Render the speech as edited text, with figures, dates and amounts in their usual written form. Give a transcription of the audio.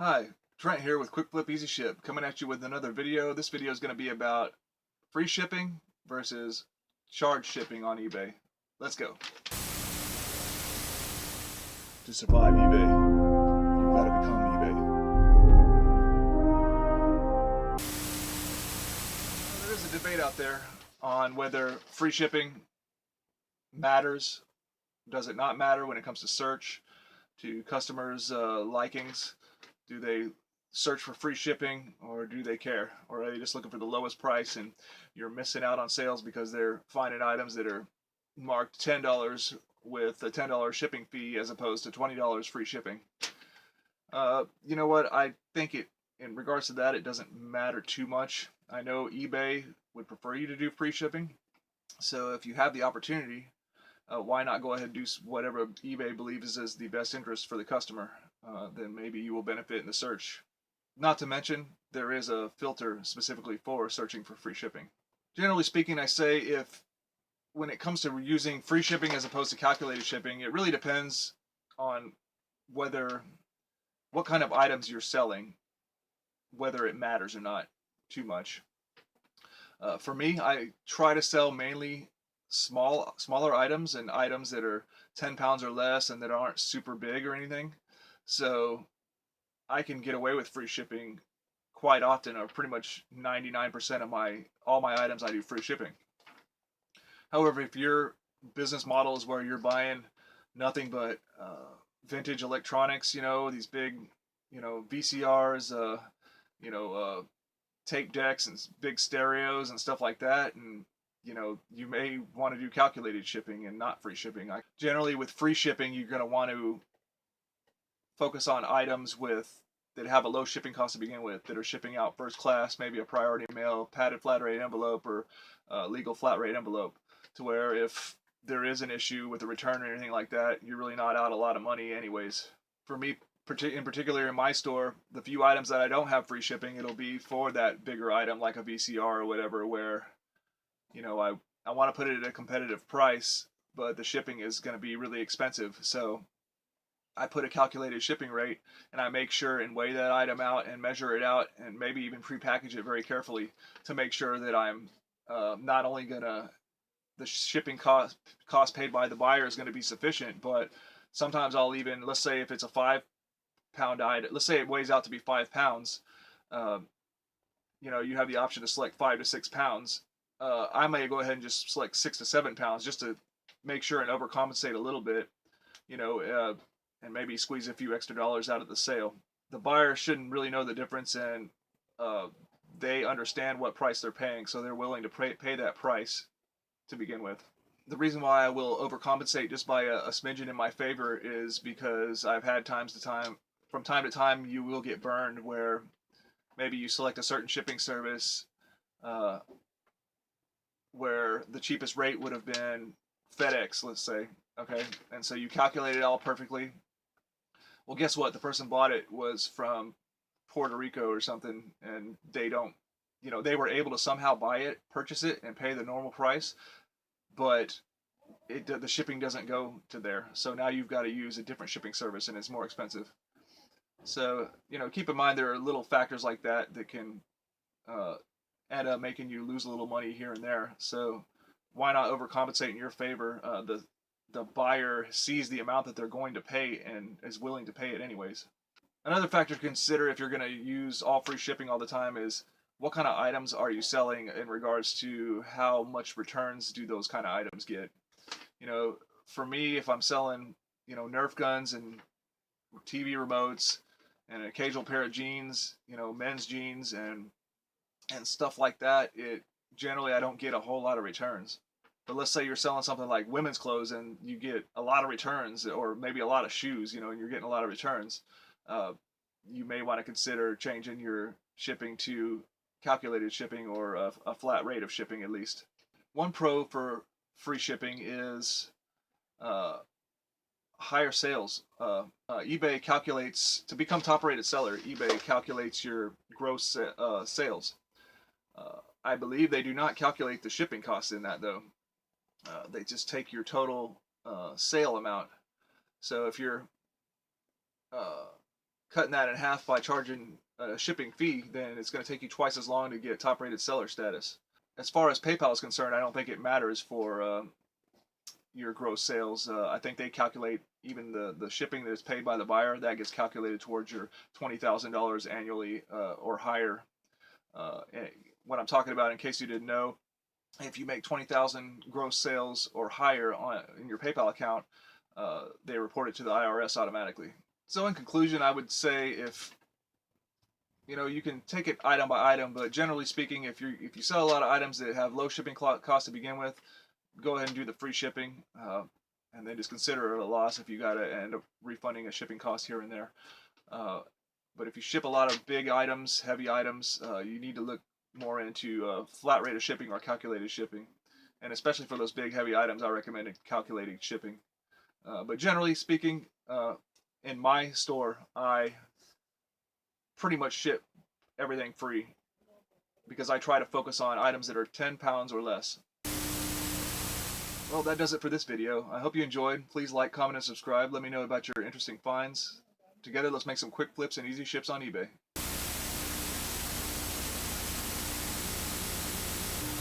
Hi, Trent here with Quick Flip Easy Ship, coming at you with another video. This video is going to be about free shipping versus charge shipping on eBay. Let's go. To survive eBay, you've got to become eBay. There is a debate out there on whether free shipping matters. Does it not matter when it comes to search, to customers' likings? Do they search for free shipping, or do they care? Or are they just looking for the lowest price and you're missing out on sales because they're finding items that are marked $10 with a $10 shipping fee as opposed to $20 free shipping? You know what? I think in regards to that, it doesn't matter too much. I know eBay would prefer you to do free shipping. So if you have the opportunity, why not go ahead and do whatever eBay believes is the best interest for the customer? Then maybe you will benefit in the search. Not to mention, there is a filter specifically for searching for free shipping. Generally speaking, I say when it comes to using free shipping as opposed to calculated shipping, it really depends on what kind of items you're selling, whether it matters or not too much. For me, I try to sell mainly smaller items and items that are 10 pounds or less and that aren't super big or anything. So I can get away with free shipping quite often, or pretty much 99% of all my items I do free shipping. However, if your business model is where you're buying nothing but vintage electronics, these big, VCRs, tape decks and big stereos and stuff like that, and you may want to do calculated shipping and not free shipping. Generally, with free shipping, you're going to want to focus on items that have a low shipping cost to begin with, that are shipping out first class, maybe a priority mail, padded flat rate envelope, or legal flat rate envelope, to where if there is an issue with a return or anything like that, you're really not out a lot of money anyways. For me, in particular in my store, the few items that I don't have free shipping, it'll be for that bigger item like a VCR or whatever, where I want to put it at a competitive price, but the shipping is going to be really expensive. So I put a calculated shipping rate, and I make sure and weigh that item out and measure it out, and maybe even prepackage it very carefully to make sure that I'm not only the shipping cost paid by the buyer is going to be sufficient, but sometimes I'll even, let's say if it's a 5-pound item, let's say it weighs out to be 5 pounds, you have the option to select 5 to 6 pounds. I may go ahead and just select 6 to 7 pounds just to make sure and overcompensate a little bit, and maybe squeeze a few extra dollars out of the sale. The buyer shouldn't really know the difference, and they understand what price they're paying, so they're willing to pay that price to begin with. The reason why I will overcompensate just by a smidgen in my favor is because I've had from time to time, you will get burned where maybe you select a certain shipping service where the cheapest rate would have been FedEx, let's say, okay? And so you calculate it all perfectly. Well, guess what? The person bought it was from Puerto Rico or something, and they were able to somehow purchase it, and pay the normal price, but the shipping doesn't go to there. So now you've got to use a different shipping service, and it's more expensive. So, keep in mind there are little factors like that can end up making you lose a little money here and there. So why not overcompensate in your favor? The buyer sees the amount that they're going to pay and is willing to pay it anyways. Another factor to consider if you're going to use all free shipping all the time is what kind of items are you selling in regards to how much returns do those kind of items get. For me, if I'm selling, Nerf guns and TV remotes and an occasional pair of jeans, men's jeans and stuff like that, generally I don't get a whole lot of returns. But let's say you're selling something like women's clothes and you get a lot of returns, or maybe a lot of shoes, and you're getting a lot of returns. You may want to consider changing your shipping to calculated shipping, or a flat rate of shipping at least. One pro for free shipping is higher sales. eBay calculates, to become top rated seller, eBay calculates your gross sales. I believe they do not calculate the shipping costs in that, though. They just take your total sale amount. So if you're cutting that in half by charging a shipping fee, then it's going to take you twice as long to get top rated seller status. As far as PayPal is concerned, I don't think it matters for your gross sales. I think they calculate even the shipping that is paid by the buyer, that gets calculated towards your $20,000 annually or higher. What I'm talking about, in case you didn't know, if you make 20,000 gross sales or higher in your PayPal account, they report it to the IRS automatically. So in conclusion, I would say, if you can take it item by item, but generally speaking, if you sell a lot of items that have low shipping costs to begin with, go ahead and do the free shipping, and then just consider it a loss if you got to end up refunding a shipping cost here and there. But if you ship a lot of big items, heavy items, you need to look more into flat rate of shipping or calculated shipping. And especially for those big heavy items, I recommend calculating shipping. But generally speaking, in my store, I pretty much ship everything free because I try to focus on items that are 10 pounds or less. Well, that does it for this video. I hope you enjoyed. Please like, comment, and subscribe. Let me know about your interesting finds. Together, let's make some quick flips and easy ships on eBay.